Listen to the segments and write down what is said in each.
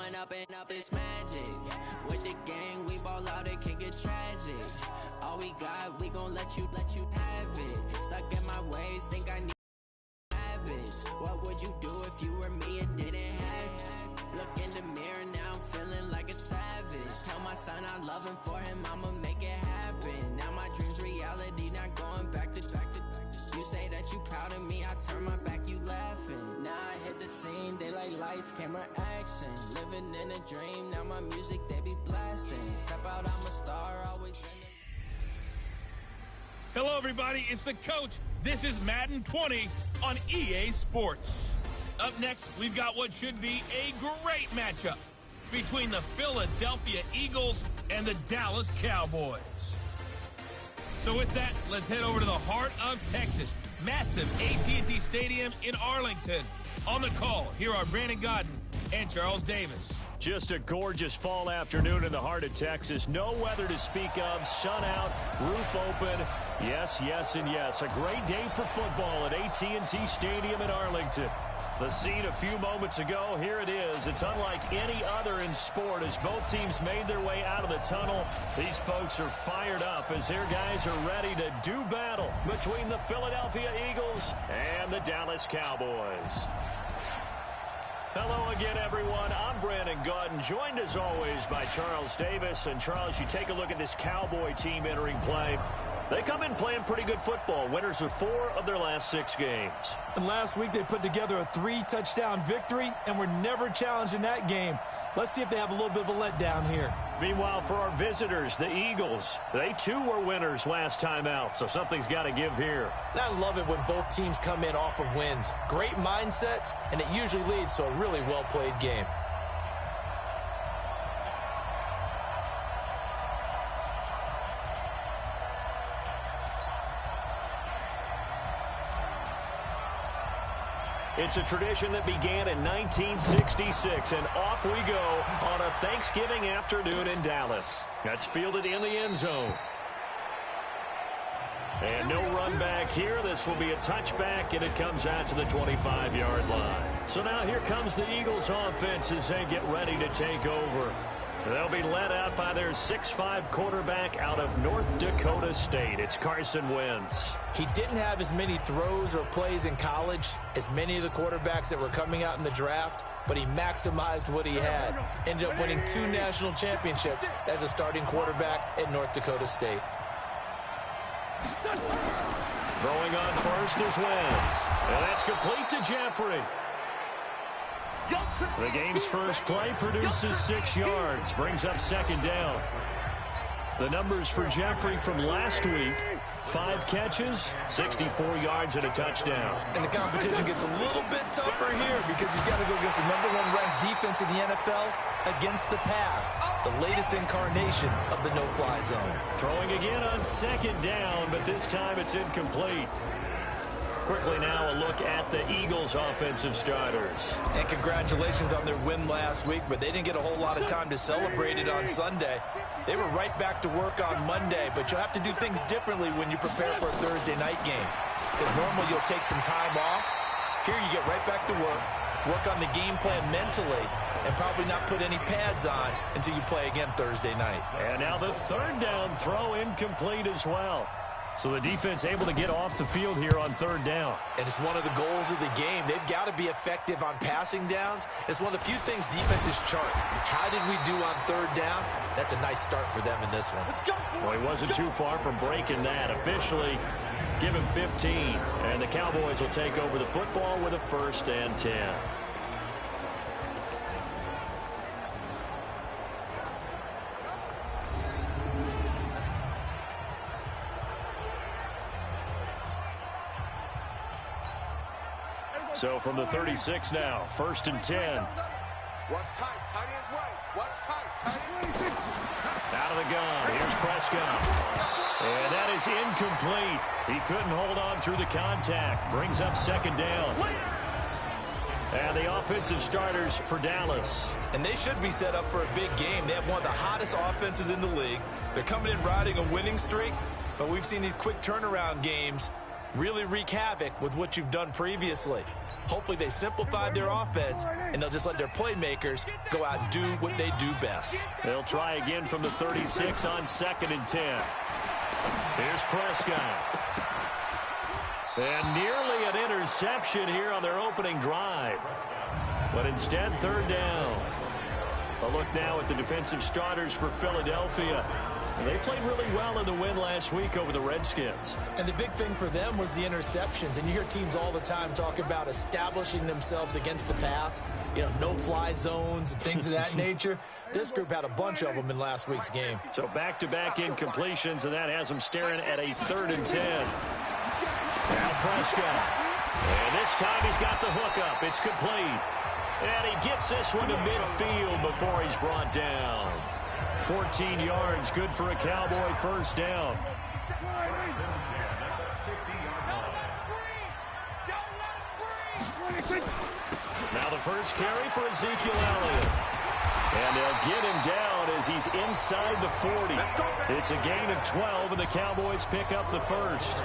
Growing up and up is magic. With the gang, we ball out, it can get tragic. All we got, we gon' let you have it. Stuck in my ways, think I need habits. What would you do if you were me and didn't have it? Look in the mirror, now I'm feeling like a savage. Tell my son I love him, for him I'ma make it happen. Now my dream's reality, not going back to. You say that you proud of me, I turn my back, you laughing. Now I hit the scene, they like lights, camera, action. Living in a dream, now my music, they be blasting. Step out, I'm a star, always in the... Hello, everybody. It's the coach. This is Madden 20 on EA Sports. Up next, we've got what should be a great matchup between the Philadelphia Eagles and the Dallas Cowboys. So with that, let's head over to the heart of Texas. Massive AT&T Stadium in Arlington. On the call, here are Brandon Godden and Charles Davis. Just a gorgeous fall afternoon in the heart of Texas. No weather to speak of. Sun out, roof open. Yes, yes, and yes. A great day for football at AT&T Stadium in Arlington. The scene a few moments ago, here it is. It's unlike any other in sport as both teams made their way out of the tunnel. These folks are fired up as their guys are ready to do battle between the Philadelphia Eagles and the Dallas Cowboys. Hello again, everyone. I'm Brandon Godden, joined as always by Charles Davis. And Charles, you take a look at this Cowboy team entering play. They come in playing pretty good football. Winners of 4 of their last 6 games. And last week they put together a 3-touchdown victory and were never challenged in that game. Let's see if they have a little bit of a letdown here. Meanwhile, for our visitors, the Eagles, they too were winners last time out, so something's got to give here. And I love it when both teams come in off of wins. Great mindsets, and it usually leads to a really well-played game. It's a tradition that began in 1966, and off we go on a Thanksgiving afternoon in Dallas. That's fielded in the end zone. And no run back here. This will be a touchback, and it comes out to the 25-yard line. So now here comes the Eagles offense as they get ready to take over. They'll be led out by their 6'5" quarterback out of North Dakota State. It's Carson Wentz. He didn't have as many throws or plays in college as many of the quarterbacks that were coming out in the draft, but he maximized what he had. Ended up winning 2 national championships as a starting quarterback at North Dakota State. Throwing on first is Wentz. And that's complete to Jeffrey. The game's first play produces 6 yards, brings up 2nd down. The numbers for Jeffrey from last week: 5 catches, 64 yards, and a touchdown. And the competition gets a little bit tougher here because he's got to go against the #1 ranked defense in the NFL against the pass, the latest incarnation of the no-fly zone. Throwing again on 2nd down, but this time it's incomplete. Quickly now, a look at the Eagles' offensive starters. And congratulations on their win last week, but they didn't get a whole lot of time to celebrate it on Sunday. They were right back to work on Monday, but you'll have to do things differently when you prepare for a Thursday night game. Because normally you'll take some time off. Here you get right back to work on the game plan mentally, and probably not put any pads on until you play again Thursday night. And now the 3rd down throw incomplete as well. So the defense able to get off the field here on 3rd down. And it's one of the goals of the game. They've got to be effective on passing downs. It's one of the few things defenses chart. How did we do on 3rd down? That's a nice start for them in this one. Well, he wasn't too far from breaking that. Officially, give him 15. And the Cowboys will take over the football with a 1st and 10. So from the 36 now, 1st and 10. Watch tight, tight ends right. Watch tight, tight ends. Out of the gun, here's Prescott. And that is incomplete. He couldn't hold on through the contact. Brings up 2nd down. And the offensive starters for Dallas. And they should be set up for a big game. They have one of the hottest offenses in the league. They're coming in riding a winning streak, but we've seen these quick turnaround games really wreak havoc with what you've done previously. Hopefully they simplified their offense, and they'll just let their playmakers go out and do what they do best. They'll try again from the 36 on 2nd and 10. Here's Prescott. And nearly an interception here on their opening drive. But instead, 3rd down. A look now at the defensive starters for Philadelphia. They played really well in the win last week over the Redskins. And the big thing for them was the interceptions. And you hear teams all the time talk about establishing themselves against the pass, no-fly zones and things of that nature. This group had a bunch of them in last week's game. So back-to-back incompletions, and that has them staring at a 3rd and 10. Now Prescott. And this time he's got the hookup. It's complete. And he gets this one to midfield before he's brought down. 14 yards, good for a Cowboy 1st down. Now the first carry for Ezekiel Elliott. And they'll get him down as he's inside the 40. It's a gain of 12, and the Cowboys pick up the 1st.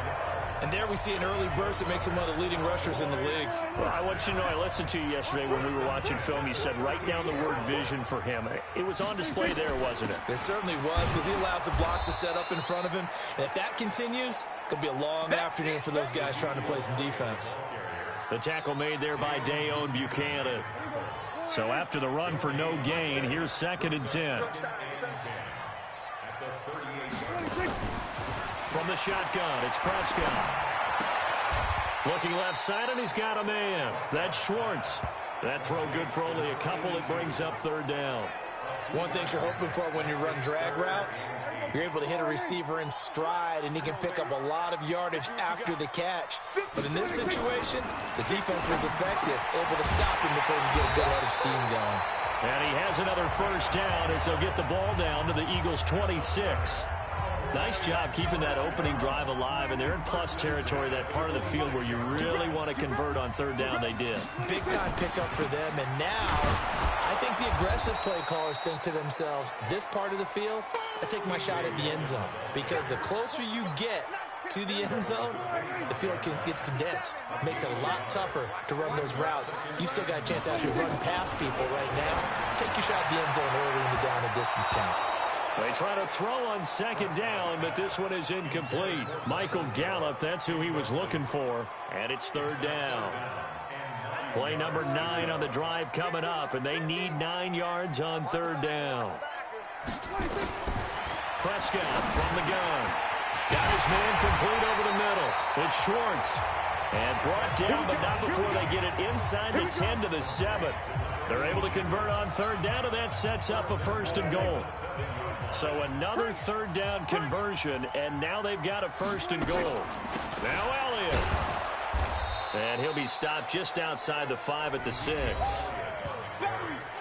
And there we see an early burst that makes him one of the leading rushers in the league. Well, I want you to know, I listened to you yesterday when we were watching film. You said write down the word vision for him. It was on display there, wasn't it? It certainly was, because he allows the blocks to set up in front of him. And if that continues, it's going to be a long afternoon for those guys trying to play some defense. The tackle made there by Dayon Buchanan. So after the run for no gain, here's 2nd and 10. From the shotgun, it's Prescott. Looking left side, and he's got a man. That's Schwartz. That throw good for only a couple. It brings up 3rd down. One thing you're hoping for when you run drag routes, you're able to hit a receiver in stride, and he can pick up a lot of yardage after the catch. But in this situation, the defense was effective, able to stop him before he get a good head of steam going. And he has another 1st down as they'll get the ball down to the Eagles' 26. Nice job keeping that opening drive alive, and they're in plus territory, that part of the field where you really want to convert on 3rd down. They did. Big-time pickup for them, and now I think the aggressive play callers think to themselves, this part of the field, I take my shot at the end zone, because the closer you get to the end zone, the field gets condensed. Makes it a lot tougher to run those routes. You still got a chance to actually run past people right now. Take your shot at the end zone early in the down and distance count. They try to throw on 2nd down, but this one is incomplete. Michael Gallup, that's who he was looking for, and it's 3rd down. Play number 9 on the drive coming up, and they need 9 yards on 3rd down. Prescott from the gun. Got his man complete over the middle. It's Schwartz. And brought down, but not before they get it inside the 10 to the 7. They're able to convert on 3rd down, and that sets up a 1st and goal. So another 3rd down conversion, and now they've got a 1st and goal. Now Elliott. And he'll be stopped just outside the 5 at the 6.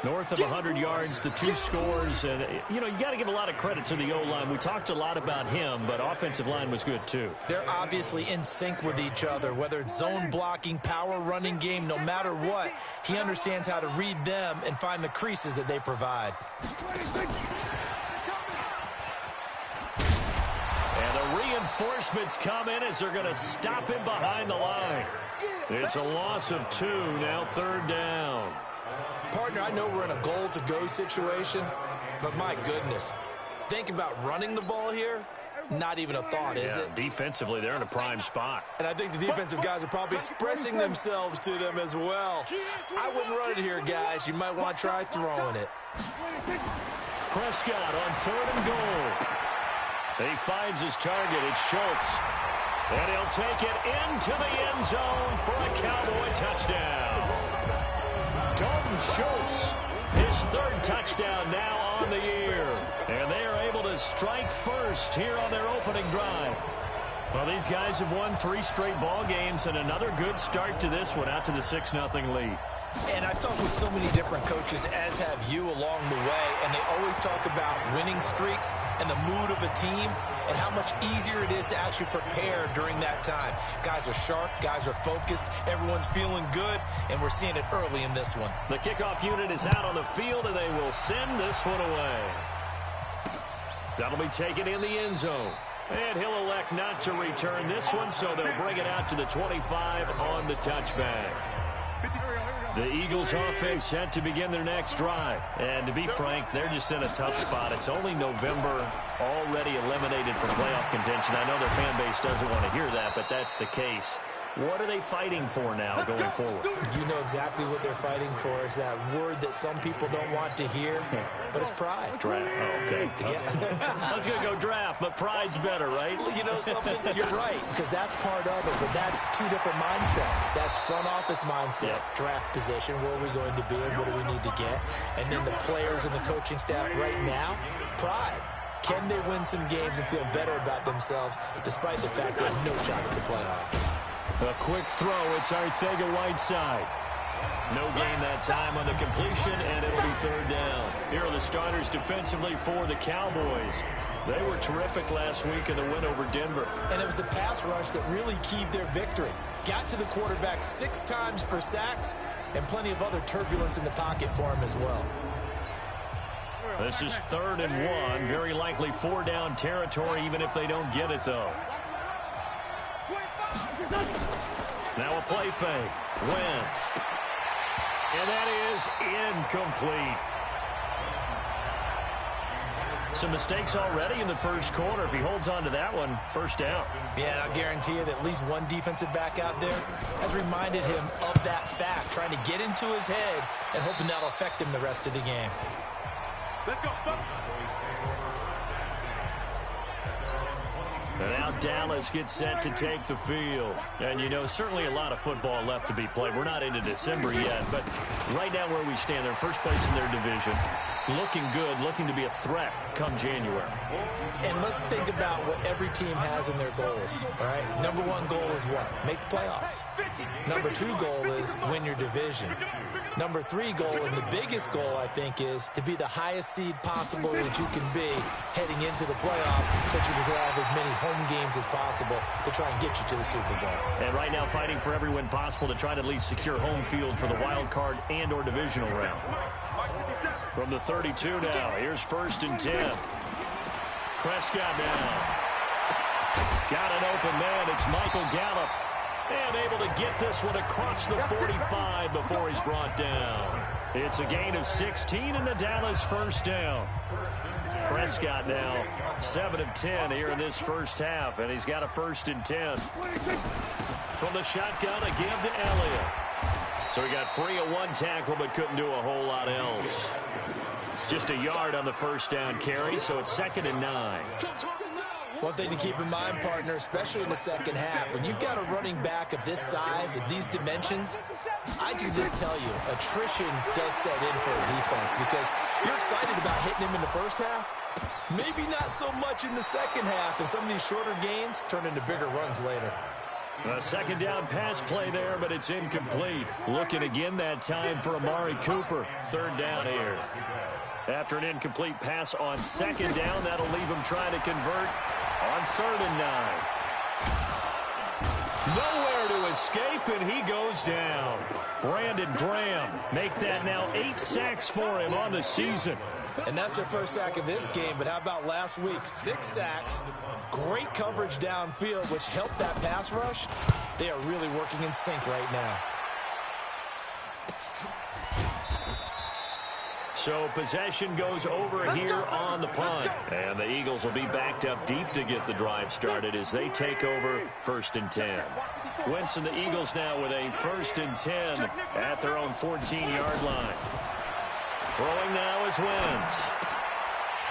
North of 100 yards, the 2 scores. And, you got to give a lot of credit to the O-line. We talked a lot about him, but offensive line was good, too. They're obviously in sync with each other, whether it's zone blocking, power running game, no matter what. He understands how to read them and find the creases that they provide. And the reinforcements come in as they're going to stop him behind the line. It's a loss of 2, now 3rd down. Partner, I know we're in a goal-to-go situation, but my goodness, think about running the ball here. Not even a thought, is it? Defensively, they're in a prime spot. And I think the defensive guys are probably expressing themselves to them as well. I wouldn't run it here, guys. You might want to try throwing it. Prescott on 3rd and goal. He finds his target. It's Schultz. And he'll take it into the end zone for a Cowboy touchdown. Dalton Schultz, his 3rd touchdown now on the year. And they are able to strike first here on their opening drive. Well, these guys have won 3 straight ball games, and another good start to this one, out to the 6-0 lead. And I've talked with so many different coaches, as have you along the way, and they always talk about winning streaks and the mood of a team and how much easier it is to actually prepare during that time. Guys are sharp, guys are focused, everyone's feeling good, and we're seeing it early in this one. The kickoff unit is out on the field, and they will send this one away. That'll be taken in the end zone. And he'll elect not to return this one, so they'll bring it out to the 25 on the touchback. The Eagles offense set to begin their next drive. And to be frank, they're just in a tough spot. It's only November, already eliminated from playoff contention. I know their fan base doesn't want to hear that, but that's the case. What are they fighting for now going forward? You know exactly what they're fighting for. Is that word that some people don't want to hear, but it's pride. Draft. Oh, okay. Yeah. I was going to go draft, but pride's better, right? You know something? You're right, because that's part of it, but that's two different mindsets. That's front office mindset, draft position, where are we going to be and what do we need to get? And then the players and the coaching staff right now, pride. Can they win some games and feel better about themselves despite the fact they have no shot at the playoffs? A quick throw. It's Arcega-Whiteside. No gain that time on the completion, and it'll be third down. Here are the starters defensively for the Cowboys. They were terrific last week in the win over Denver. And it was the pass rush that really keyed their victory. Got to the quarterback 6 times for sacks and plenty of other turbulence in the pocket for him as well. This is 3rd and 1. Very likely 4-down territory, even if they don't get it, though. Now a play fake. Wentz. And that is incomplete. Some mistakes already in the first quarter. If he holds on to that one, first down. Yeah, and I'll guarantee you that at least one defensive back out there has reminded him of that fact, trying to get into his head and hoping that'll affect him the rest of the game. Let's go, folks. And now Dallas gets set to take the field. And, you know, certainly a lot of football left to be played. We're not into December yet, but right now where we stand, they're first place in their division. Looking good, looking to be a threat come January. And let's think about what every team has in their goals, all right? Number 1 goal is what? Make the playoffs. Number 2 goal is win your division. Number 3 goal, and the biggest goal, I think, is to be the highest seed possible that you can be heading into the playoffs, so you can have as many home games as possible to try and get you to the Super Bowl. And right now fighting for every win possible to try to at least secure home field for the wild card and or divisional round. From the 32 now, here's 1st and 10. Prescott now. Got an open man. It's Michael Gallup. And able to get this one across the 45 before he's brought down. It's a gain of 16 and the Dallas first down. Prescott now 7 of 10 here in this first half, and he's got a 1st and 10. From the shotgun, a give to Elliott. So he got free of 1 tackle but couldn't do a whole lot else. Just a yard on the first down carry, so it's 2nd and 9. One thing to keep in mind, partner, especially in the second half, when you've got a running back of this size, of these dimensions, I can just tell you, attrition does set in for a defense because you're excited about hitting him in the first half. Maybe not so much in the second half, and some of these shorter gains turn into bigger runs later. A 2nd down pass play there, but it's incomplete. Looking again that time for Amari Cooper. 3rd down here. After an incomplete pass on 2nd down, that'll leave him trying to convert on 3rd and 9. Nowhere to escape, and he goes down. Brandon Graham make that now 8 sacks for him on the season. And that's their first sack of this game, but how about last week? 6 sacks, great coverage downfield, which helped that pass rush. They are really working in sync right now. So possession goes over here on the punt. And the Eagles will be backed up deep to get the drive started as they take over 1st and 10. Wentz and the Eagles now with a 1st and 10 at their own 14-yard line. Throwing now is Wentz.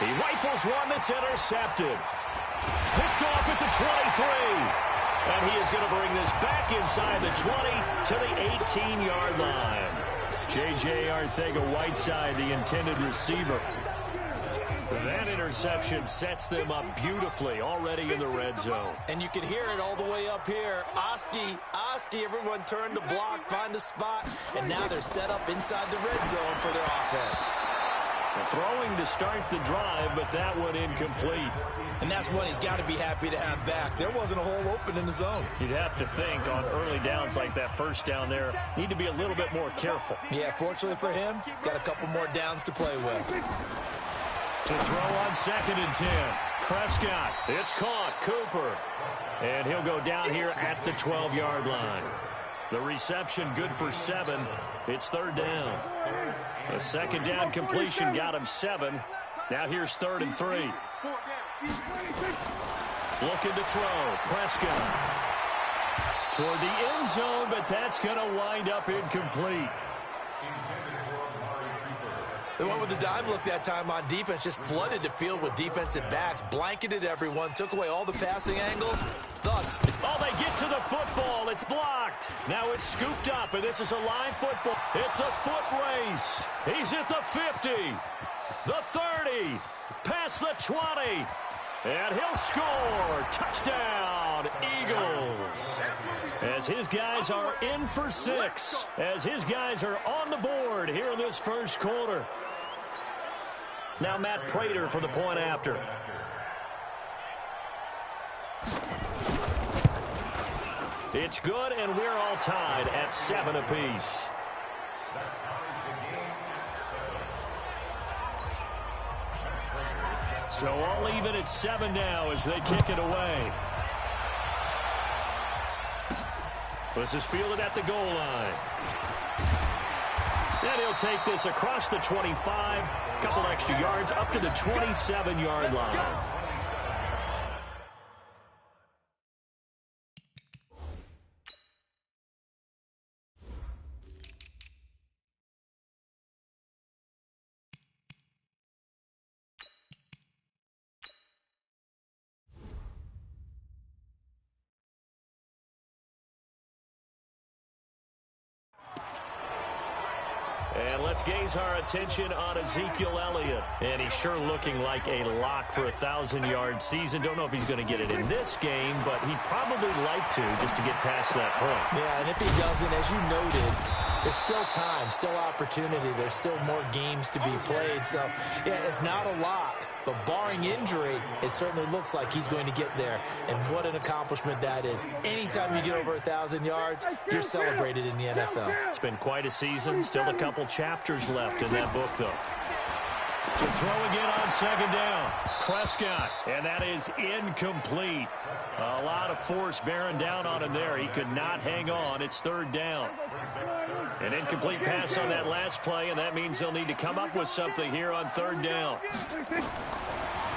He rifles one that's intercepted. Picked off at the 23. And he is going to bring this back inside the 20 to the 18-yard line. J.J. Arcega-Whiteside, the intended receiver. That interception sets them up beautifully already in the red zone. And you can hear it all the way up here. Oski, everyone turned to block, find a spot, and now they're set up inside the red zone for their offense. Throwing to start the drive, but that one incomplete. And that's one he's got to be happy to have back. There wasn't a hole open in the zone. You'd have to think on early downs like that first down there, need to be a little bit more careful. Yeah, fortunately for him, got a couple more downs to play with. To throw on 2nd and 10. Prescott, it's caught. Cooper. And he'll go down here at the 12-yard line. The reception good for 7. It's third down. The second down completion got him 7. Now here's 3rd and 3. Looking to throw. Prescott toward the end zone, but that's going to wind up incomplete. They went with the dime look that time on defense, just flooded the field with defensive backs, blanketed everyone, took away all the passing angles. Thus, oh, they get to the football. It's blocked. Now it's scooped up, and this is a live football. It's a foot race. He's at the 50, the 30, past the 20, and he'll score. Touchdown, Eagles. As his guys are in for 6, as his guys are on the board here in this first quarter. Now Matt Prater for the point after. It's good, and we're all tied at 7 apiece. So all even at 7 now as they kick it away. This is fielded at the goal line. And he'll take this across the 25, couple extra yards up to the 27-yard line. And let's gaze our attention on Ezekiel Elliott. And he's sure looking like a lock for a 1,000-yard season. Don't know if he's going to get it in this game, but he'd probably like to just to get past that point. Yeah, and if he doesn't, as you noted, there's still time, still opportunity. There's still more games to be played. So, yeah, it's not a lock. But barring injury, it certainly looks like he's going to get there. And what an accomplishment that is. Anytime you get over 1,000 yards, you're celebrated in the NFL. It's been quite a season. Still a couple chapters left in that book, though. To throw again on second down. Prescott, and that is incomplete. A lot of force bearing down on him there. He could not hang on. It's third down. An incomplete pass on that last play, and that means they'll need to come up with something here on third down.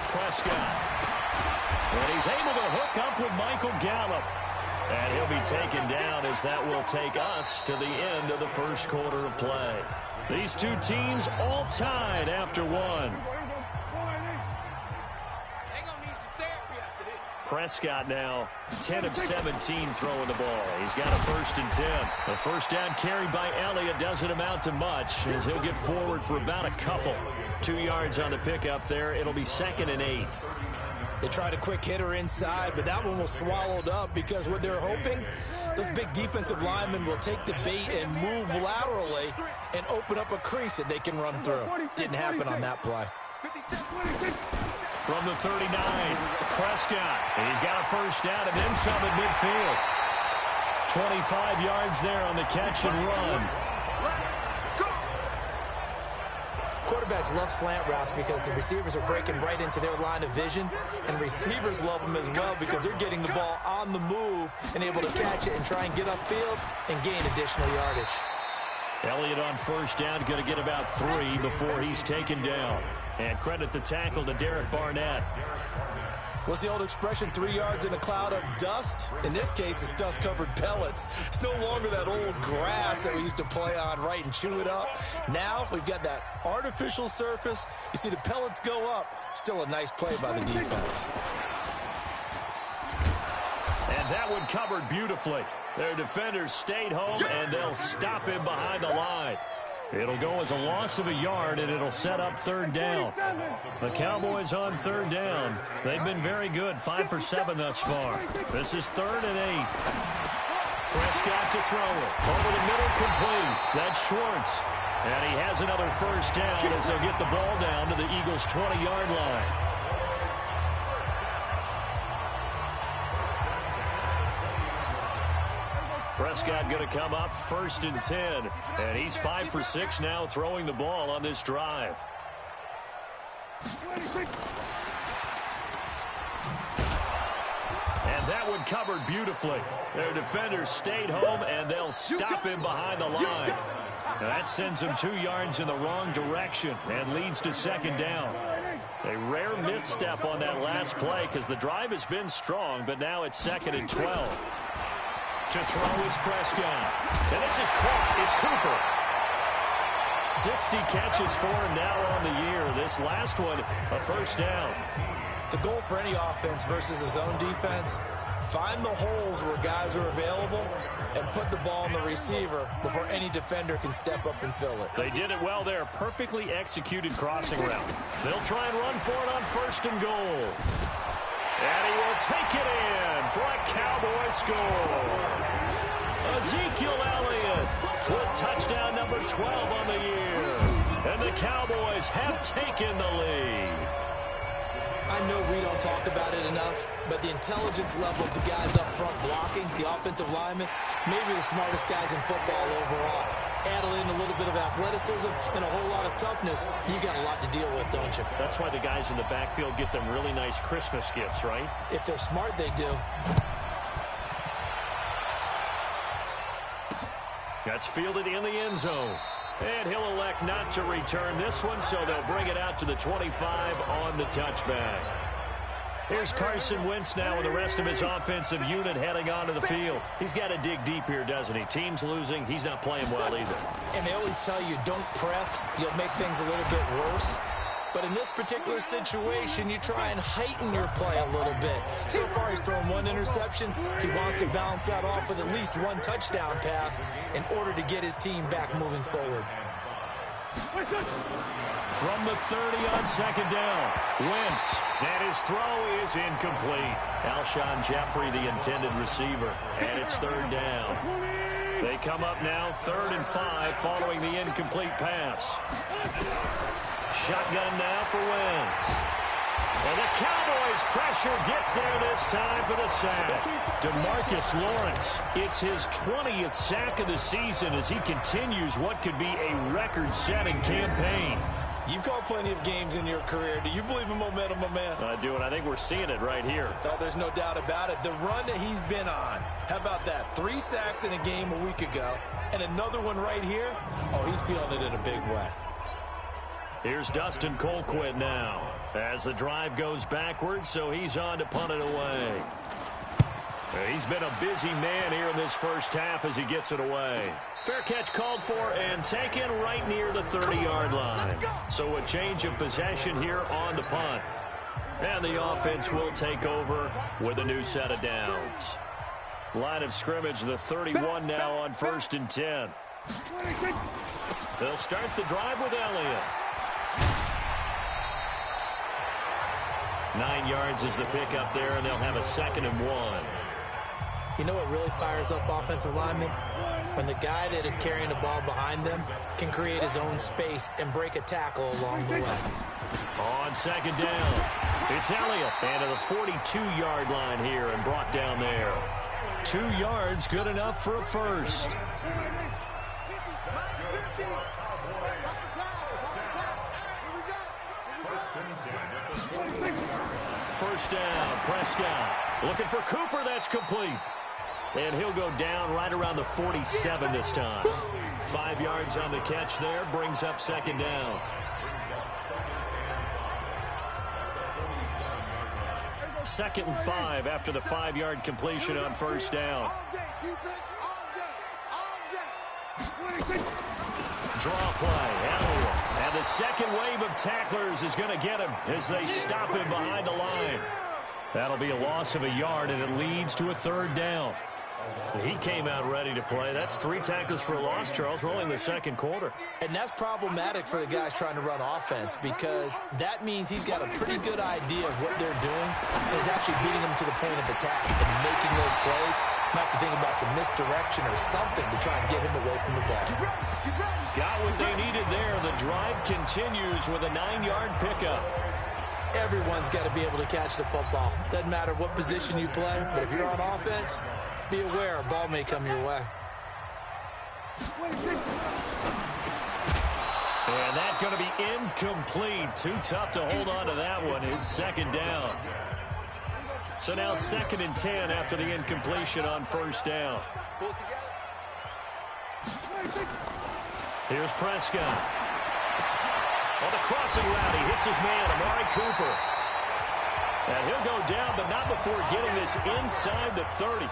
Prescott. And he's able to hook up with Michael Gallup. And he'll be taken down as that will take us to the end of the first quarter of play. These two teams all tied after one. Prescott now 10 of 17 throwing the ball. He's got a 1st and 10. The first down carried by Elliott doesn't amount to much as he'll get forward for about a couple. 2 yards on the pickup there. It'll be 2nd and 8. They tried a quick hitter inside, but that one was swallowed up because what they're hoping, those big defensive linemen will take the bait and move laterally and open up a crease that they can run through. Didn't happen on that play. From the 39, Prescott. He's got a first down and then some at midfield. 25 yards there on the catch and run. Quarterbacks love slant routes because the receivers are breaking right into their line of vision, and receivers love them as well because they're getting the ball on the move and able to catch it and try and get upfield and gain additional yardage. Elliott on first down, going to get about 3 before he's taken down. And credit the tackle to Derek Barnett. What's the old expression, 3 yards in a cloud of dust? In this case, it's dust-covered pellets. It's no longer that old grass that we used to play on, right, and chew it up. Now we've got that artificial surface. You see the pellets go up. Still a nice play by the defense. And that one covered beautifully. Their defenders stayed home, and they'll stop him behind the line. It'll go as a loss of a yard, and it'll set up third down. The Cowboys on third down. They've been very good, 5 for 7 thus far. This is 3rd and 8. Prescott to throw it. Over the middle, complete. That's Schwartz. And he has another first down as they'll get the ball down to the Eagles' 20-yard line. Prescott going to come up 1st and 10. And he's 5 for 6 now throwing the ball on this drive. That one covered beautifully. Their defenders stayed home, and they'll stop him behind the line. Now that sends him 2 yards in the wrong direction and leads to second down. A rare misstep on that last play because the drive has been strong, but now it's 2nd and 12. To throw is Prescott. And this is caught. It's Cooper. 60 catches for him now on the year. This last one, a first down. The goal for any offense versus his own defense, find the holes where guys are available and put the ball in the receiver before any defender can step up and fill it. They did it well there. Perfectly executed crossing route. They'll try and run for it on 1st and goal. And he will take it in for a Cowboy score. Ezekiel Elliott with touchdown number 12 on the year. And the Cowboys have taken the lead. I know we don't talk about it enough, but the intelligence level of the guys up front blocking, the offensive linemen, maybe the smartest guys in football overall. Add in a little bit of athleticism and a whole lot of toughness, you got a lot to deal with, don't you? That's why the guys in the backfield get them really nice Christmas gifts, right? If they're smart, they do. That's fielded in the end zone. And he'll elect not to return this one, so they'll bring it out to the 25 on the touchback. Here's Carson Wentz now with the rest of his offensive unit heading onto the field. He's got to dig deep here, doesn't he? Team's losing. He's not playing well either. And they always tell you, don't press. You'll make things a little bit worse. But in this particular situation, you try and heighten your play a little bit. So far, he's thrown 1 interception. He wants to balance that off with at least 1 touchdown pass in order to get his team back moving forward. From the 30 on 2nd down, Wentz, and his throw is incomplete. Alshon Jeffrey, the intended receiver, and it's 3rd down. They come up now 3rd and 5 following the incomplete pass. Shotgun now for Wentz. And the Cowboys' pressure gets there this time for the sack. DeMarcus Lawrence, it's his 20th sack of the season as he continues what could be a record-setting campaign. You've called plenty of games in your career. Do you believe in momentum, my man? I do, and I think we're seeing it right here. Oh, there's no doubt about it. The run that he's been on. How about that? 3 sacks in a game a week ago, and another one right here. Oh, he's feeling it in a big way. Here's Dustin Colquitt now as the drive goes backwards, so he's on to punt it away. He's been a busy man here in this first half as he gets it away. Fair catch called for and taken right near the 30-yard line. So a change of possession here on the punt. And the offense will take over with a new set of downs. Line of scrimmage, the 31 now on 1st and 10. They'll start the drive with Elliott. 9 yards is the pickup there, and they'll have a 2nd and 1. You know what really fires up offensive linemen? When the guy that is carrying the ball behind them can create his own space and break a tackle along the way. On 2nd down, it's Elliott. And to the 42-yard line here and brought down there. 2 yards, good enough for a first. First down, Prescott. Looking for Cooper, that's complete. And he'll go down right around the 47 this time. 5 yards on the catch there, brings up 2nd down. 2nd and 5 after the 5-yard completion on 1st down. Draw play, Elliott. And the second wave of tacklers is going to get him as they stop him behind the line. That'll be a loss of a yard, and it leads to a 3rd down. He came out ready to play. That's 3 tackles for a loss, Charles, rolling the 2nd quarter. And that's problematic for the guys trying to run offense because that means he's got a pretty good idea of what they're doing and is actually beating them to the point of attack and making those plays. Not to think about some misdirection or something to try and get him away from the ball. Got what they needed there. The drive continues with a 9-yard pickup. Everyone's got to be able to catch the football. Doesn't matter what position you play, but if you're on offense, be aware a ball may come your way. And that's going to be incomplete. Too tough to hold on to that one. It's 2nd down. So now 2nd and 10 after the incompletion on first down. Here's Prescott. On the crossing route, he hits his man, Amari Cooper. And he'll go down, but not before getting this inside the 30.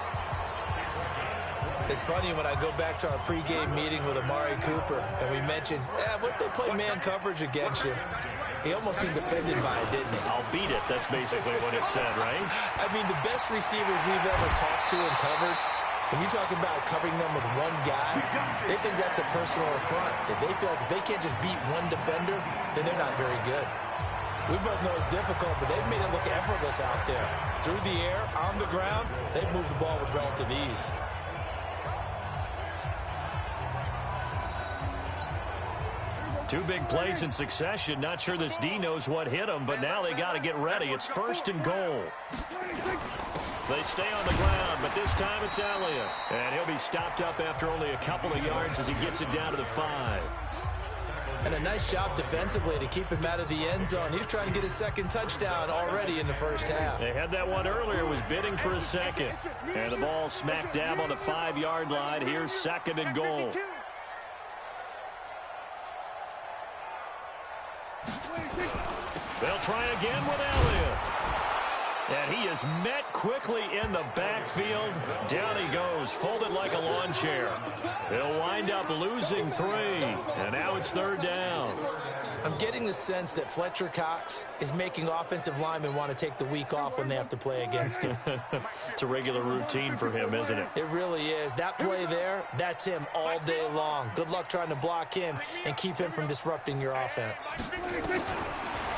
It's funny when I go back to our pregame meeting with Amari Cooper, and we mentioned, what if they play man coverage against you? He almost seemed offended by it, didn't he? I'll beat it. That's basically what it said, right? I mean, the best receivers we've ever talked to and covered, when you talk about covering them with one guy, they think that's a personal affront. If they feel like if they can't just beat one defender, then they're not very good. We both know it's difficult, but they've made it look effortless out there. Through the air, on the ground, they've moved the ball with relative ease. Two big plays in succession. Not sure this D knows what hit him, but now they got to get ready. It's 1st and goal. They stay on the ground, but this time it's Elliott. And he'll be stopped up after only a couple of yards as he gets it down to the 5. And a nice job defensively to keep him out of the end zone. He was trying to get his 2nd touchdown already in the first half. They had that one earlier, was bidding for a 2nd. And the ball smack dab on the 5-yard line. Here's 2nd and goal. They'll try again with Elliott. And he is met quickly in the backfield. Down he goes, folded like a lawn chair. He'll wind up losing 3. And now it's 3rd down. I'm getting the sense that Fletcher Cox is making offensive linemen want to take the week off when they have to play against him. It's a regular routine for him, isn't it? It really is. That play there, that's him all day long. Good luck trying to block him and keep him from disrupting your offense.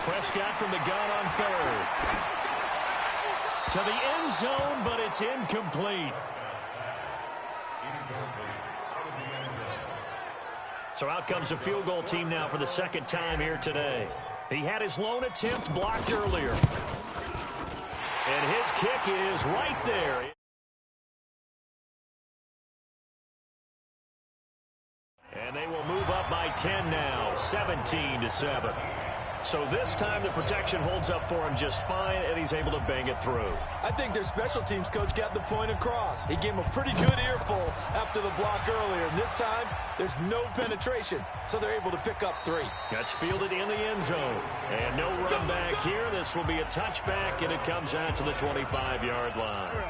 Prescott from the gun on 3rd. To the end zone, but it's incomplete. So out comes a field goal team now for the 2nd time here today. He had his lone attempt blocked earlier. And his kick is right there. And they will move up by 10 now, 17-7. So this time the protection holds up for him just fine, and he's able to bang it through. I think their special teams coach got the point across. He gave him a pretty good earful after the block earlier. And this time, there's no penetration, so they're able to pick up 3. That's fielded in the end zone. And no run back here. This will be a touchback, and it comes out to the 25-yard line.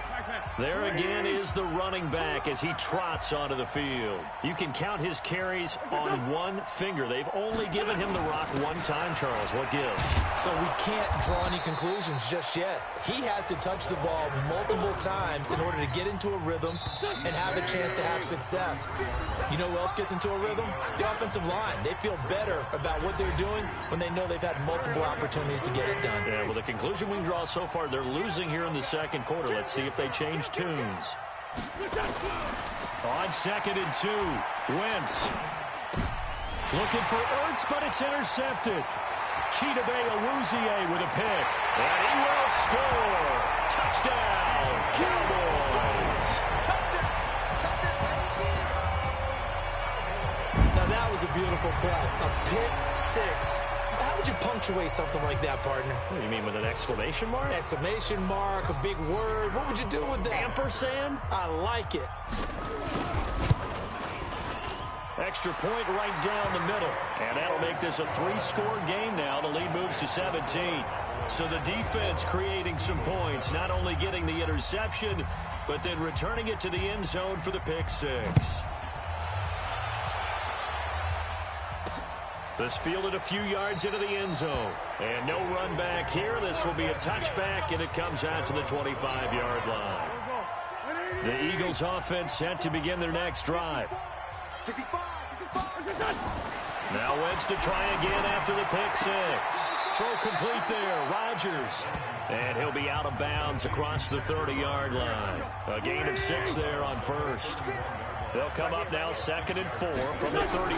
There again is the running back as he trots onto the field. You can count his carries on one finger. They've only given him the rock one time, Charles. What gives? So we can't draw any conclusions just yet. He has to touch the ball multiple times in order to get into a rhythm and have a chance to have success. You know who else gets into a rhythm? The offensive line. They feel better about what they're doing when they know they've had multiple opportunities to get it done. Yeah, well, the conclusion we can draw so far, they're losing here in the 2nd quarter. Let's see if they change tunes. On 2nd and 2, Wentz. Looking for Ertz, but it's intercepted. Chidobe Awuzie with a pick. And he will score. Touchdown, Cowboys. Now that was a beautiful play. A pick 6. How would you punctuate something like that, partner? What do you mean, with an exclamation mark? Exclamation mark, a big word. What would you do with that? Ampersand? I like it. Extra point right down the middle. And that'll make this a 3-score game now. The lead moves to 17. So the defense creating some points, not only getting the interception, but then returning it to the end zone for the pick 6. This fielded a few yards into the end zone. And no run back here. This will be a touchback, and it comes out to the 25-yard line. The Eagles offense set to begin their next drive. Now Wentz to try again after the pick 6. Throw complete there, Rodgers. And he'll be out of bounds across the 30-yard line. A gain of 6 there on first. They'll come up now 2nd and 4 from the 31.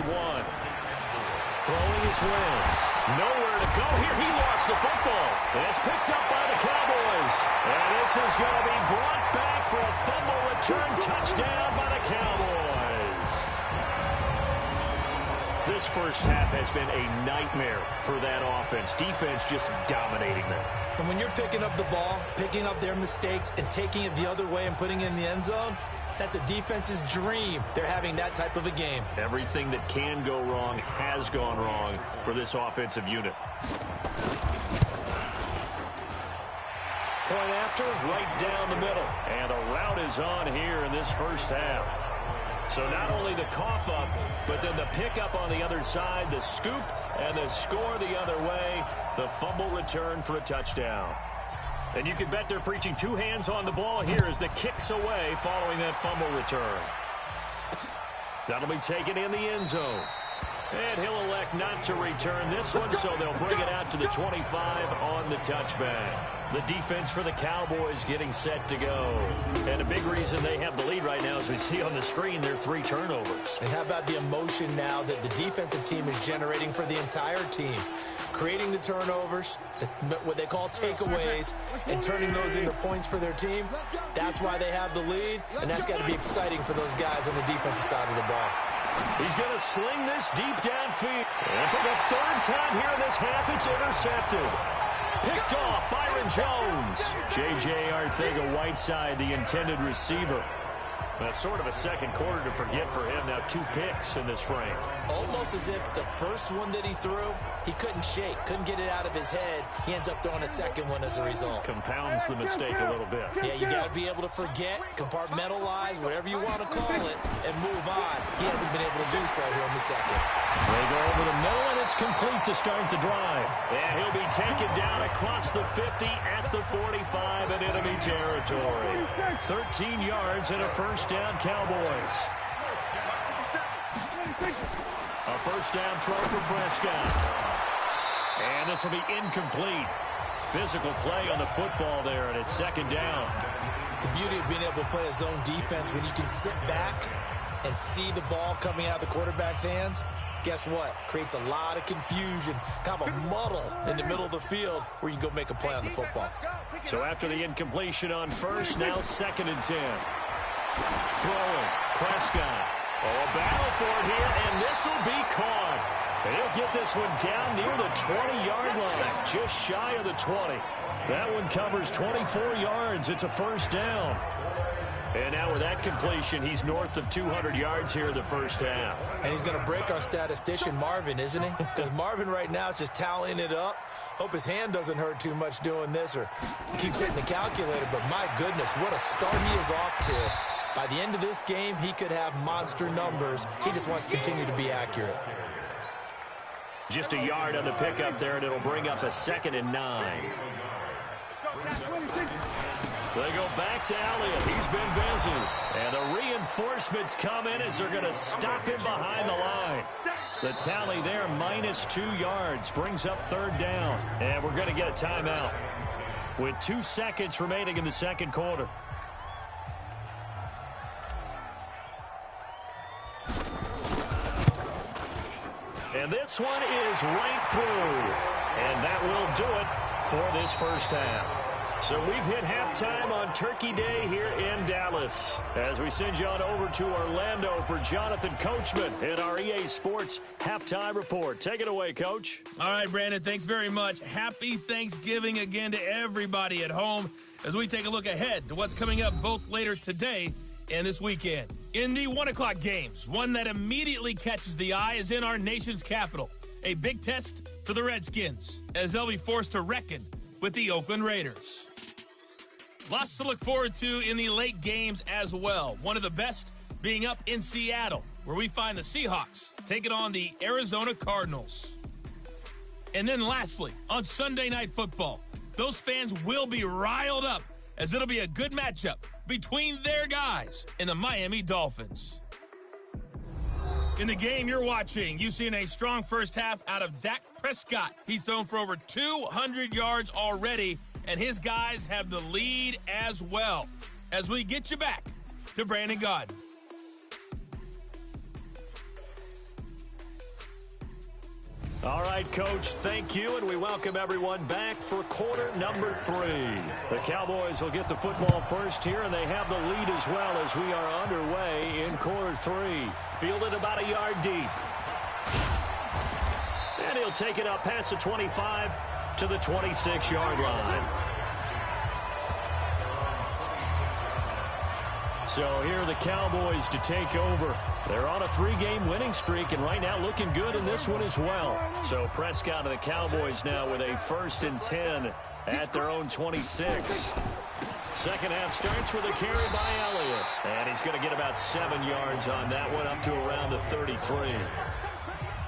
Throwing his Wentz. Nowhere to go here. He lost the football. And it's picked up by the Cowboys. And this is going to be brought back for a fumble return touchdown by the Cowboys. This first half has been a nightmare for that offense. Defense just dominating them. And when you're picking up the ball, picking up their mistakes, and taking it the other way and putting it in the end zone, that's a defense's dream. They're having that type of a game. Everything that can go wrong has gone wrong for this offensive unit. Point after, right down the middle. And the route is on here in this first half. So not only the cough up, but then the pickup on the other side, the scoop, and the score the other way, the fumble return for a touchdown. And you can bet they're preaching two hands on the ball here as the kick's away following that fumble return. That'll be taken in the end zone. And he'll elect not to return this one, so they'll bring it out to the 25 on the touchback. The defense for the Cowboys getting set to go. And a big reason they have the lead right now, as we see on the screen, their 3 turnovers. And how about the emotion now that the defensive team is generating for the entire team? Creating the turnovers, what they call takeaways, and turning those into points for their team. That's why they have the lead, and that's got to be exciting for those guys on the defensive side of the ball. He's going to sling this deep downfield. And for the 3rd time here in this half, it's intercepted. Picked off, Byron Jones. J.J. Arcega-Whiteside, the intended receiver. That's sort of a second quarter to forget for him. Now 2 picks in this frame. Almost as if the first one that he threw, he couldn't shake, couldn't get it out of his head. He ends up throwing a second one as a result. Compounds the mistake a little bit. Yeah, you got to be able to forget, compartmentalize, whatever you want to call it, and move on. He hasn't been able to do so here in the second. They go over the middle, and it's complete to start the drive. And he'll be taken down across the 50 at the 45 in enemy territory. 13 yards and a first down, Cowboys. A first down throw for Prescott. And this will be incomplete. Physical play on the football there, and it's second down. The beauty of being able to play a zone defense, when you can sit back and see the ball coming out of the quarterback's hands, guess what? Creates a lot of confusion, kind of a muddle in the middle of the field where you can go make a play on the football. So after the incompletion on first, now 2nd and 10. Throwing, Prescott. Oh, a battle for it here, and this will be caught. And he'll get this one down near the 20-yard line, just shy of the 20. That one covers 24 yards. It's a first down. And now with that completion, he's north of 200 yards here in the first half. And he's going to break our statistician, Marvin, isn't he? Because Marvin right now is just tallying it up. Hope his hand doesn't hurt too much doing this or keeps hitting the calculator. But my goodness, what a start he is off to. By the end of this game, he could have monster numbers. He just wants to continue to be accurate. Just a yard on the pickup there, and it'll bring up a 2nd and 9. They go back to Elliott. He's been busy. And the reinforcements come in as they're going to stop him behind the line. The tally there, -2 yards, brings up 3rd down. And we're going to get a timeout with 2 seconds remaining in the second quarter. And this one is right through. And that will do it for this first half. So we've hit halftime on Turkey Day here in Dallas. As we send you on over to Orlando for Jonathan Coachman in our EA Sports Halftime Report. Take it away, Coach. All right, Brandon, thanks very much. Happy Thanksgiving again to everybody at home as we take a look ahead to what's coming up both later today and this weekend. In the 1 o'clock games, one that immediately catches the eye is in our nation's capital. A big test for the Redskins as they'll be forced to reckon with the Oakland Raiders. Lots to look forward to in the late games as well. One of the best being up in Seattle, where we find the Seahawks taking on the Arizona Cardinals. And then lastly, on Sunday Night Football, those fans will be riled up as it'll be a good matchup between their guys and the Miami Dolphins. In the game you're watching, you've seen a strong first half out of Dak Prescott. He's thrown for over 200 yards already, and his guys have the lead as well. As we get you back to Brandon Gaudin. All right, Coach, thank you, and we welcome everyone back for quarter number 3. The Cowboys will get the football first here, and they have the lead as well as we are underway in quarter 3. Fielded about a yard deep. They'll take it up past the 25 to the 26-yard line. So here are the Cowboys to take over. They're on a 3-game winning streak, and right now looking good in this one as well. So Prescott and the Cowboys now with a 1st and 10 at their own 26. Second half starts with a carry by Elliott. And he's going to get about 7 yards on that one, up to around the 33.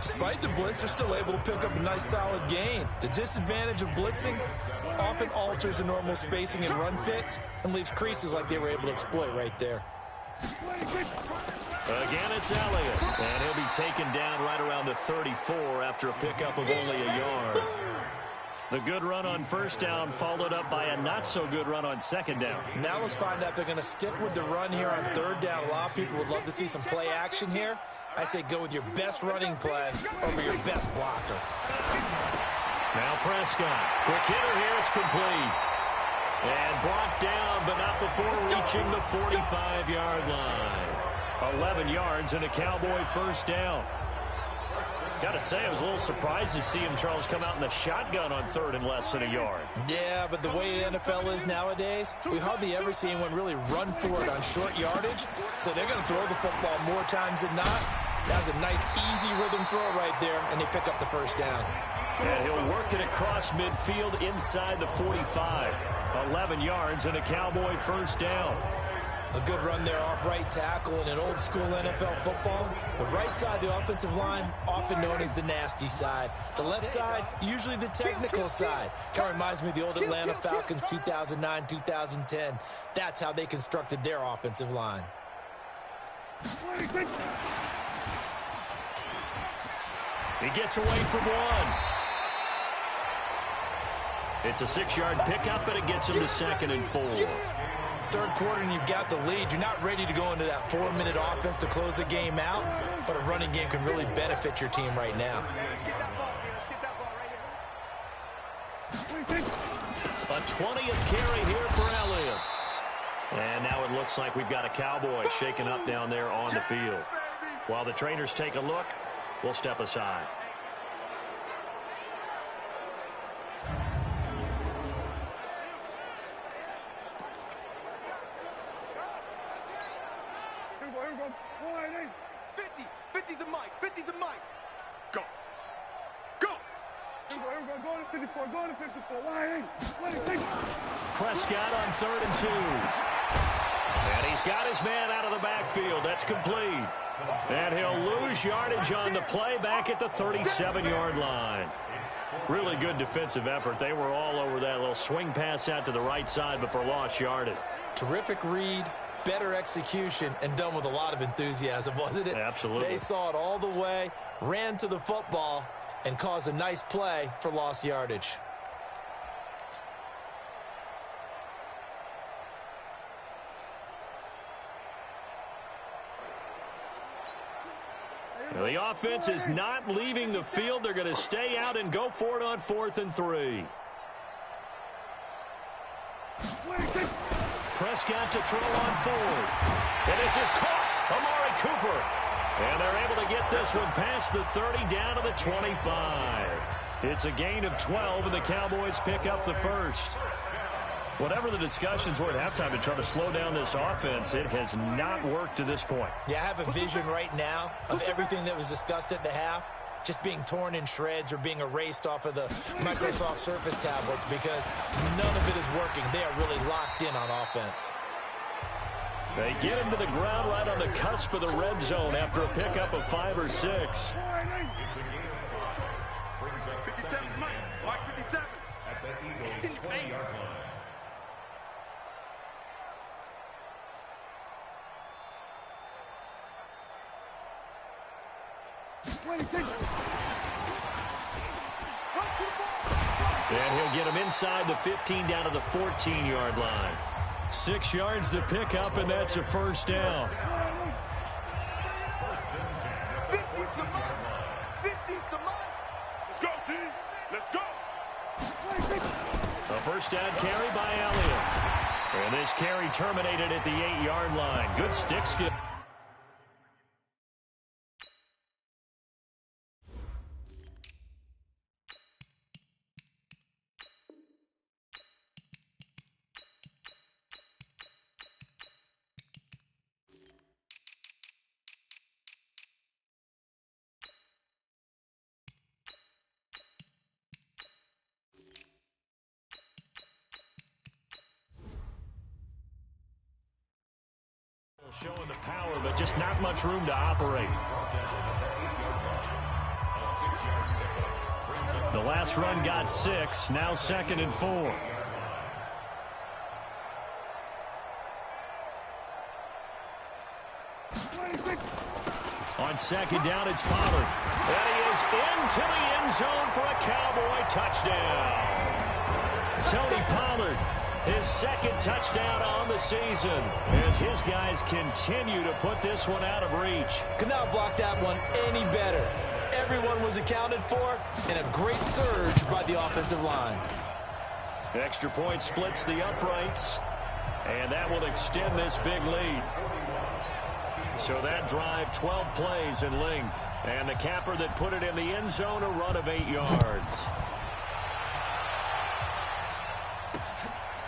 Despite the blitz, they're still able to pick up a nice solid gain. The disadvantage of blitzing often alters the normal spacing and run fits and leaves creases like they were able to exploit right there. Again, it's Elliott. And he'll be taken down right around the 34 after a pickup of only a yard. The good run on first down followed up by a not-so-good run on second down. Now let's find out if they're going to stick with the run here on third down. A lot of people would love to see some play action here. I say go with your best running play over your best blocker. Now Prescott. Quick hitter here. It's complete. And brought down, but not before reaching the 45-yard line. 11 yards and a Cowboy first down. Got to say, I was a little surprised to see him, Charles, come out in the shotgun on third and less than a yard. Yeah, but the way the NFL is nowadays, we hardly ever see anyone really run for it on short yardage. So they're going to throw the football more times than not. That was a nice, easy rhythm throw right there, and they pick up the first down. And he'll work it across midfield inside the 45. 11 yards and a Cowboy first down. A good run there off right tackle in an old-school NFL football. The right side of the offensive line, often known as the nasty side. The left side, usually the technical side. Kind of reminds me of the old Atlanta Falcons 2009, 2010. That's how they constructed their offensive line. He gets away from one. It's a 6-yard pickup, but it gets him to 2nd and 4. Third quarter and you've got the lead. You're not ready to go into that 4-minute offense to close the game out, but a running game can really benefit your team right now. A 20th carry here for Elliott. And now it looks like we've got a Cowboy shaken up down there on the field. While the trainers take a look, we'll step aside. Prescott on 3rd and 2. And he's got his man out of the backfield. That's complete. And he'll lose yardage on the play back at the 37-yard line. Really good defensive effort. They were all over that little swing pass out to the right side before lost yardage. Terrific read, better execution, and done with a lot of enthusiasm, wasn't it? Absolutely. They saw it all the way, ran to the football, and caused a nice play for lost yardage. Now, the offense is not leaving the field. They're going to stay out and go for it on 4th and 3. Prescott to throw on 4th. And this is caught. Amari Cooper. And they're able to get this one past the 30 down to the 25. It's a gain of 12, and the Cowboys pick up the first. Whatever the discussions were at halftime to try to slow down this offense, it has not worked to this point. Yeah, I have a vision right now of everything that was discussed at the half just being torn in shreds or being erased off of the Microsoft Surface tablets because none of it is working. They are really locked in on offense. They get him to the ground right on the cusp of the red zone after a pickup of 5 or 6. 57, Mike 57. At the Eagles' 20-yard line. And he'll get him inside the 15 down to the 14-yard line. 6 yards the pickup, and that's a first down. 50's the mark. 50's the mark. Let's go, team. Let's go. A first down carry by Elliott. And this carry terminated at the 8-yard line. Good stick skill. power, but just not much room to operate. The last run got 6, now 2nd and 4. On 2nd down, it's Pollard. And he is into the end zone for a Cowboy touchdown. Tony Pollard, his 2nd touchdown on the season, as his guys continue to put this one out of reach. Could not block that one any better. Everyone was accounted for, and a great surge by the offensive line. Extra point splits the uprights, and that will extend this big lead. So that drive, 12 plays in length, and the capper that put it in the end zone, a run of 8 yards.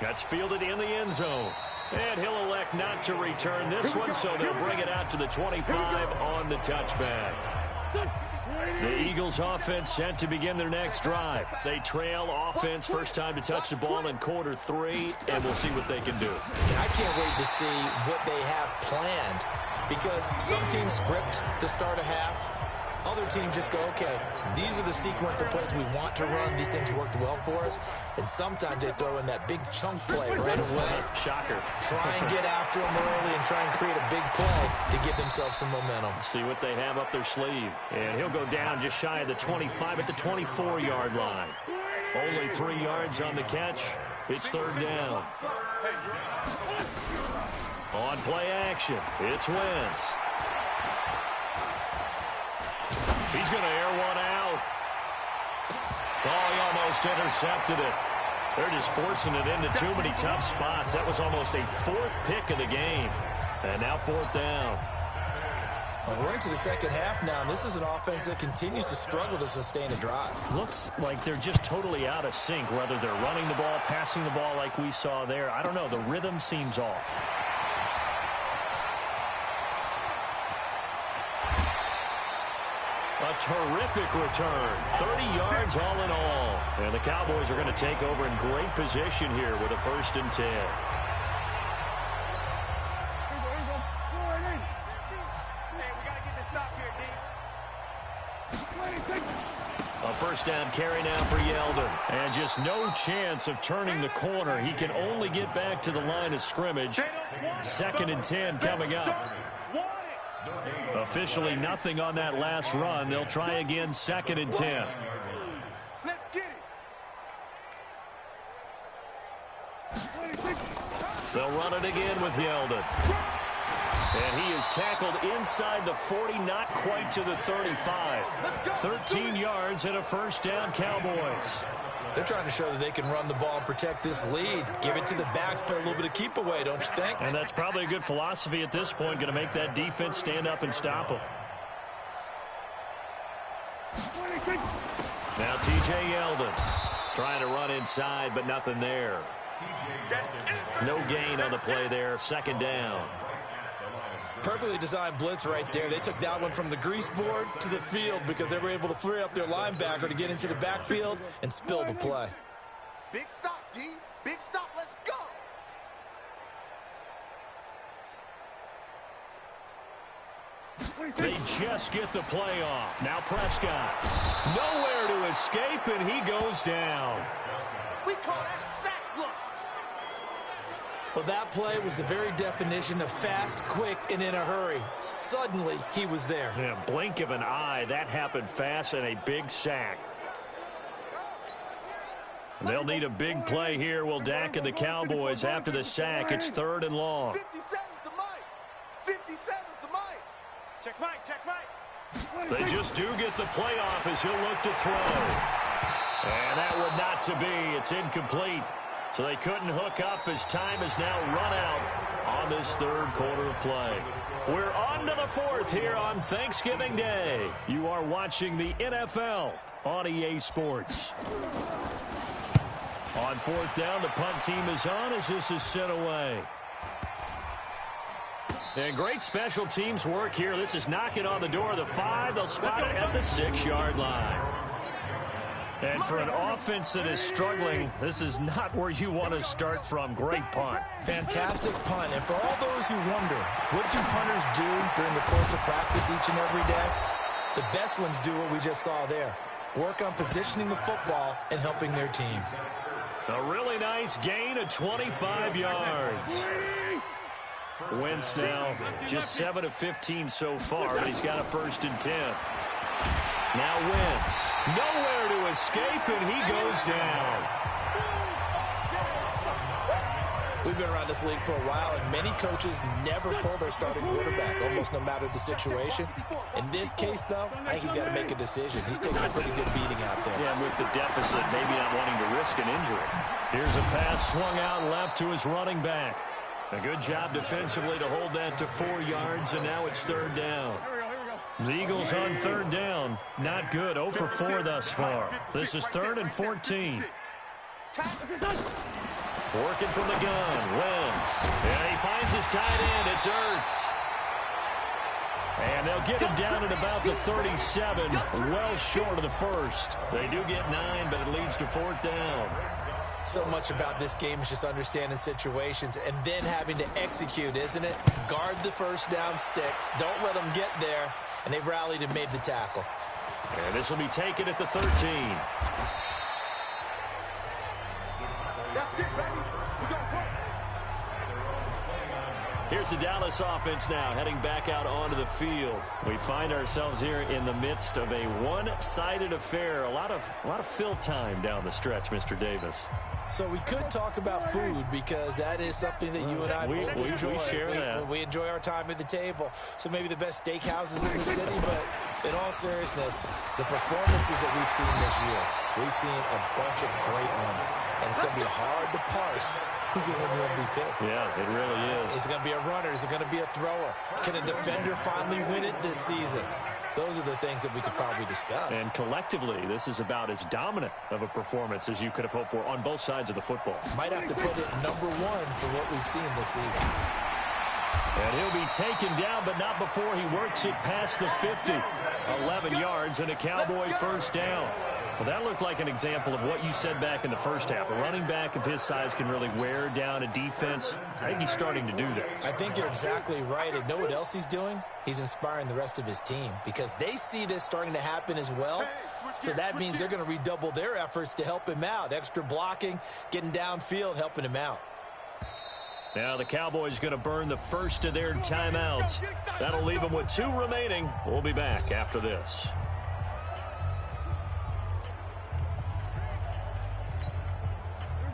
That's fielded in the end zone. And he'll elect not to return this one, so they'll bring it out to the 25 on the touchback. The Eagles offense set to begin their next drive. They trail offense, first time to touch the ball in quarter 3, and we'll see what they can do. I can't wait to see what they have planned, because some teams script to start a half. Other teams just go, okay, these are the sequence of plays we want to run. These things worked well for us. And sometimes they throw in that big chunk play right away. Shocker. Try and get after them early and try and create a big play to give themselves some momentum. See what they have up their sleeve. And he'll go down just shy of the 25 at the 24-yard line. Only 3 yards on the catch. It's 3rd down. On play action, it's Wentz. He's going to air one out. Oh, he almost intercepted it. They're just forcing it into too many tough spots. That was almost a 4th pick of the game. And now 4th down. Well, we're into the second half now, and this is an offense that continues to struggle to sustain a drive. Looks like they're just totally out of sync, whether they're running the ball, passing the ball like we saw there. I don't know. The rhythm seems off. A terrific return. 30 yards all in all. And the Cowboys are going to take over in great position here with a 1st and 10. A 1st down carry now for Yeldon. And just no chance of turning the corner. He can only get back to the line of scrimmage. 2nd and 10 coming up. Officially nothing on that last run. They'll try again, 2nd and 10. Let's get it. They'll run it again with Yeldon. And he is tackled inside the 40, not quite to the 35. 13 yards and a 1st down, Cowboys. They're trying to show that they can run the ball and protect this lead. Give it to the backs, play a little bit of keep away, don't you think? And that's probably a good philosophy at this point, going to make that defense stand up and stop them. Now T.J. Yeldon trying to run inside, but nothing there. No gain on the play there, 2nd down. Perfectly designed blitz right there. They took that one from the grease board to the field because they were able to free up their linebacker to get into the backfield and spill the play. Big stop, D. Big stop. Let's go. They just get the play off. Now Prescott. Nowhere to escape, and he goes down. We call that sack block. Well, that play was the very definition of fast, quick, and in a hurry. Suddenly, he was there. Yeah, blink of an eye. That happened fast and a big sack. They'll need a big play here. Will Dak and the Cowboys after the sack. It's 3rd and long. 57's the mic. 57's the mic. Check mic, check mic. They just do get the play off as he'll look to throw. And that would not to be. It's incomplete. So they couldn't hook up as time has now run out on this 3rd quarter of play. We're on to the 4th here on Thanksgiving Day. You are watching the NFL on EA Sports. On 4th down, the punt team is on as this is sent away. And great special teams work here. This is knocking on the door of the 5. They'll spot it at the 6-yard line. And for an offense that is struggling, this is not where you want to start from. Great punt. Fantastic punt. And for all those who wonder, what do punters do during the course of practice each and every day? The best ones do what we just saw there. Work on positioning the football and helping their team. A really nice gain of 25 yards. Wentz now just 7 of 15 so far, but he's got a 1st and 10. Now Wentz, nowhere to escape, and he goes down. We've been around this league for a while, and many coaches never pull their starting quarterback, almost no matter the situation. In this case, though, I think he's got to make a decision. He's taking a pretty good beating out there. Yeah, and with the deficit, maybe not wanting to risk an injury. Here's a pass swung out left to his running back. A good job defensively to hold that to 4 yards, and now it's 3rd down. The Eagles on 3rd down. Not good. 0 for 4 thus far. This is 3rd and 14. Working from the gun. Wentz. And he finds his tight end. It's Ertz. And they'll get him down at about the 37, well short of the 1st. They do get 9, but it leads to 4th down. So much about this game is just understanding situations and then having to execute, isn't it? Guard the 1st down sticks. Don't let them get there. And they rallied and made the tackle. And this will be taken at the 13. That's it, baby. We got to Here's the Dallas offense now heading back out onto the field. We find ourselves here in the midst of a one-sided affair. A lot of fill time down the stretch, Mr. Davis. So we could talk about food because that is something that you and I both enjoy. We share that. We enjoy our time at the table. So maybe the best steakhouses in the city, but in all seriousness, the performances that we've seen this year, we've seen a bunch of great ones, and it's going to be hard to parse who's going to win the MVP. Yeah, it really is. Is it going to be a runner? Is it going to be a thrower? Can a defender finally win it this season? Those are the things that we could probably discuss. And collectively, this is about as dominant of a performance as you could have hoped for on both sides of the football. Might have to put it #1 for what we've seen this season. And he'll be taken down, but not before he works it past the 50. 11 yards and a Cowboy 1st down. Well, that looked like an example of what you said back in the 1st half. A running back of his size can really wear down a defense. I think he's starting to do that. I think you're exactly right. And know what else he's doing? He's inspiring the rest of his team because they see this starting to happen as well. So that means they're going to redouble their efforts to help him out. Extra blocking, getting downfield, helping him out. Now the Cowboys going to burn the first of their timeouts. That'll leave them with 2 remaining. We'll be back after this.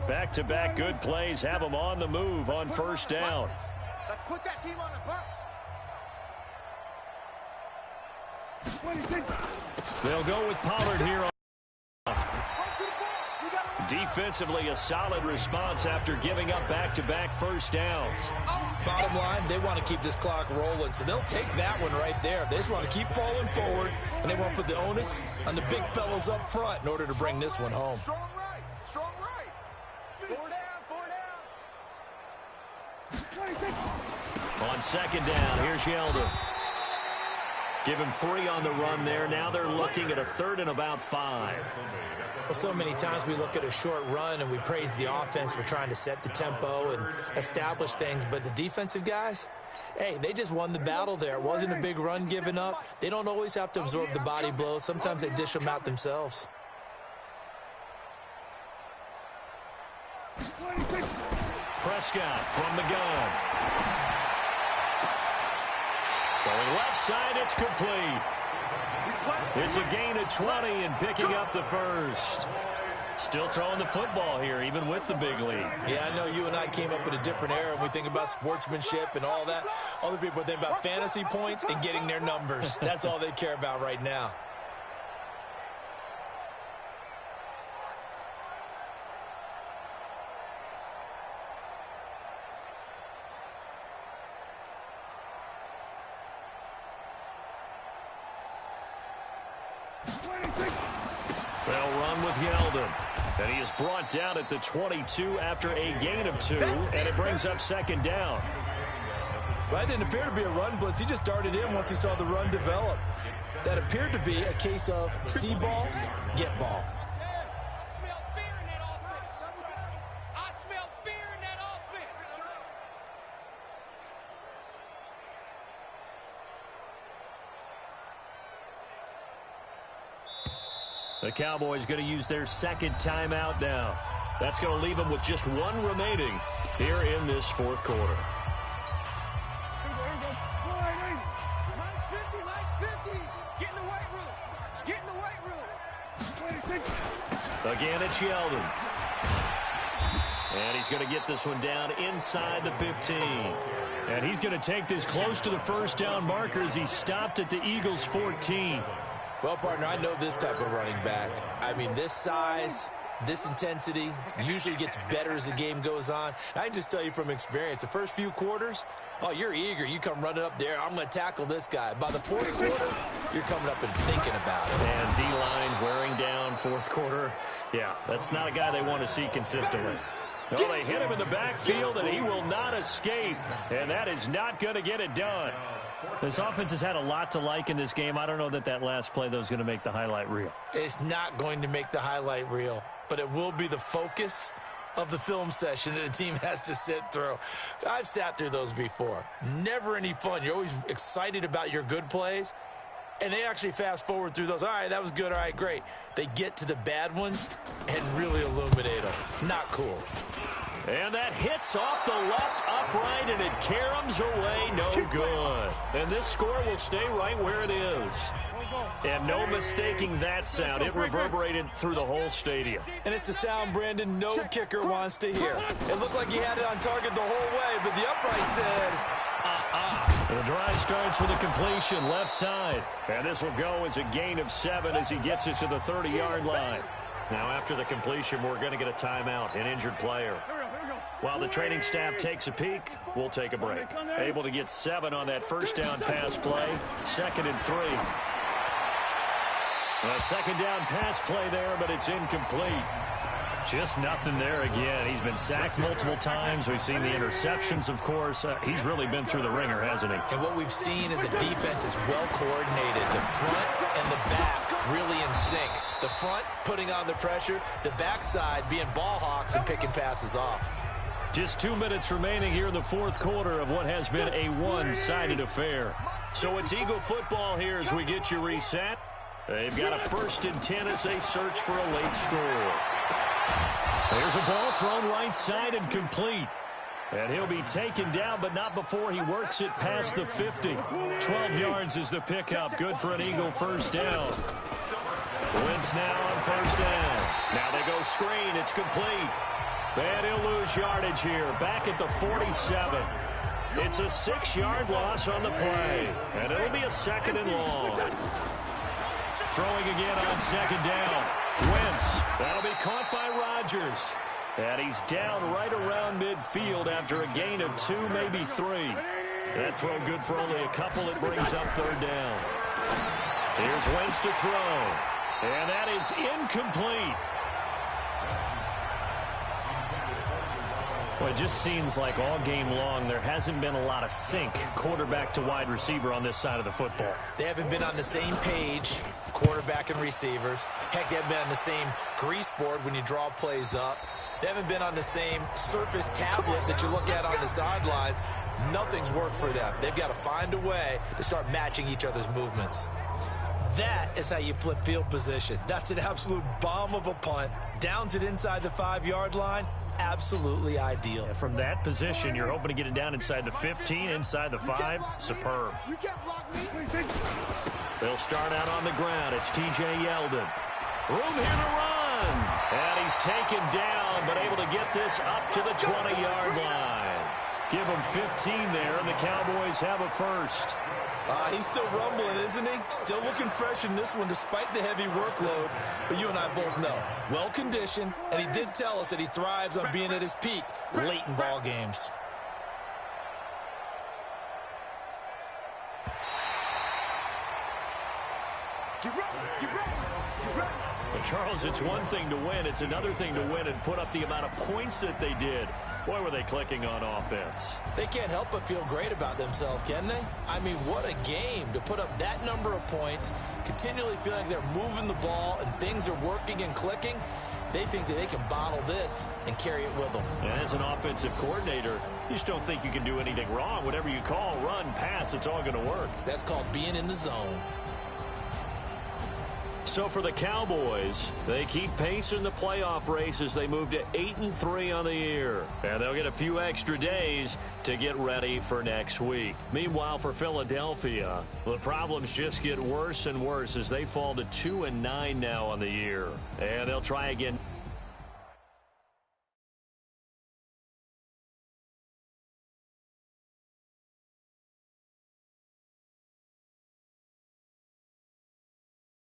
Back-to-back good plays have them on the move on 1st down. Let's put that team on the bus. They'll go with Pollard here. Defensively, a solid response after giving up back-to-back 1st downs. Bottom line, they want to keep this clock rolling, so they'll take that one right there. They just want to keep falling forward, and they want to put the onus on the big fellas up front in order to bring this one home. Strong right. Strong right. 4 down. 4 down. On 2nd down, here's Yeldon. Give him 3 on the run there. Now they're looking at a 3rd and about 5. Well, so many times we look at a short run and we praise the offense for trying to set the tempo and establish things, but the defensive guys, hey, they just won the battle there. It wasn't a big run given up. They don't always have to absorb the body blows. Sometimes they dish them out themselves. Prescott from the gun. Throwing left side, it's complete. It's a gain of 20 and picking up the 1st. Still throwing the football here, even with the big lead. Yeah, I know you and I came up in a different era, and we think about sportsmanship and all that. Other people think about fantasy points and getting their numbers. That's all they care about right now. They'll run with Yeldon. And he is brought down at the 22 after a gain of 2, and it brings up 2nd down. Well, that didn't appear to be a run blitz. He just started in once he saw the run develop. That appeared to be a case of see ball, get ball. The Cowboys going to use their second timeout now. That's going to leave them with just one remaining here in this fourth quarter. Mike's 50, Mike's 50. Get in the weight room. Get in the weight room. Again, it's Yeldon. And he's going to get this one down inside the 15. And he's going to take this close to the first down marker as he stopped at the Eagles' 14. Well, partner, I know this type of running back. I mean, this size, this intensity usually gets better as the game goes on. I can just tell you from experience, the first few quarters, oh, you're eager. You come running up there, I'm going to tackle this guy. By the fourth quarter, you're coming up and thinking about it. And D-line wearing down fourth quarter. Yeah, that's not a guy they want to see consistently. Well, they hit him in the backfield, and he will not escape. And that is not going to get it done. This offense has had a lot to like in this game. I don't know that last play, though, is going to make the highlight reel. It's not going to make the highlight reel, but it will be the focus of the film session that the team has to sit through. I've sat through those before. Never any fun. You're always excited about your good plays, and they actually fast forward through those. All right, that was good. All right, great. They get to the bad ones and really illuminate them. Not cool. And that hits off the left upright, and it caroms away, no good. And this score will stay right where it is. And no mistaking that sound. It reverberated through the whole stadium. And it's the sound, Brandon, no kicker wants to hear. It looked like he had it on target the whole way, but the upright said, The drive starts with a completion left side. And this will go as a gain of 7 as he gets it to the 30-yard line. Now after the completion, we're going to get a timeout, an injured player. While the training staff takes a peek, we'll take a break. Able to get 7 on that first down pass play. 2nd and 3. A second down pass play there, but it's incomplete. Just nothing there again. He's been sacked multiple times. We've seen the interceptions, of course. He's really been through the ringer, hasn't he? And what we've seen is a defense is well coordinated. The front and the back really in sync. The front putting on the pressure. The backside being ball hawks and picking passes off. Just 2 minutes remaining here in the fourth quarter of what has been a one-sided affair. So it's Eagle football here as we get you reset. They've got a 1st and 10 as they search for a late score. There's a ball thrown right side and complete. And he'll be taken down, but not before he works it past the 50. 12 yards is the pickup. Good for an Eagle first down. Wentz now on first down. Now they go screen. It's complete. And he'll lose yardage here. Back at the 47. It's a 6-yard loss on the play. And it'll be a 2nd and long. Throwing again on 2nd down. Wentz. That'll be caught by Rodgers. And he's down right around midfield after a gain of 2, maybe 3. That throw good for only a couple. It brings up 3rd down. Here's Wentz to throw. And that is incomplete. Well, it just seems like all game long there hasn't been a lot of sync quarterback to wide receiver on this side of the football. They haven't been on the same page, quarterback and receivers. Heck, they haven't been on the same grease board when you draw plays up. They haven't been on the same surface tablet that you look at on the sidelines. Nothing's worked for them. They've got to find a way to start matching each other's movements. That is how you flip field position. That's an absolute bomb of a punt. Downs it inside the 5-yard line. Absolutely ideal. From that position, you're hoping to get it down inside the 15, inside the 5. Superb. They'll start out on the ground. It's T.J. Yeldon. Room here to run. And he's taken down, but able to get this up to the 20-yard line. Give him 15 there, and the Cowboys have a first. He's still rumbling, isn't he? Still looking fresh in this one despite the heavy workload. But you and I both know, well-conditioned, and he did tell us that he thrives on being at his peak late in ball games. But Charles, it's one thing to win. It's another thing to win and put up the amount of points that they did. Boy, were they clicking on offense. They can't help but feel great about themselves, can they? I mean, what a game to put up that number of points, continually feeling like they're moving the ball and things are working and clicking. They think that they can bottle this and carry it with them. And as an offensive coordinator, you just don't think you can do anything wrong. Whatever you call, run, pass, it's all going to work. That's called being in the zone. So for the Cowboys, they keep pace in the playoff race as they move to 8-3 on the year. And they'll get a few extra days to get ready for next week. Meanwhile, for Philadelphia, the problems just get worse and worse as they fall to 2-9 now on the year. And they'll try again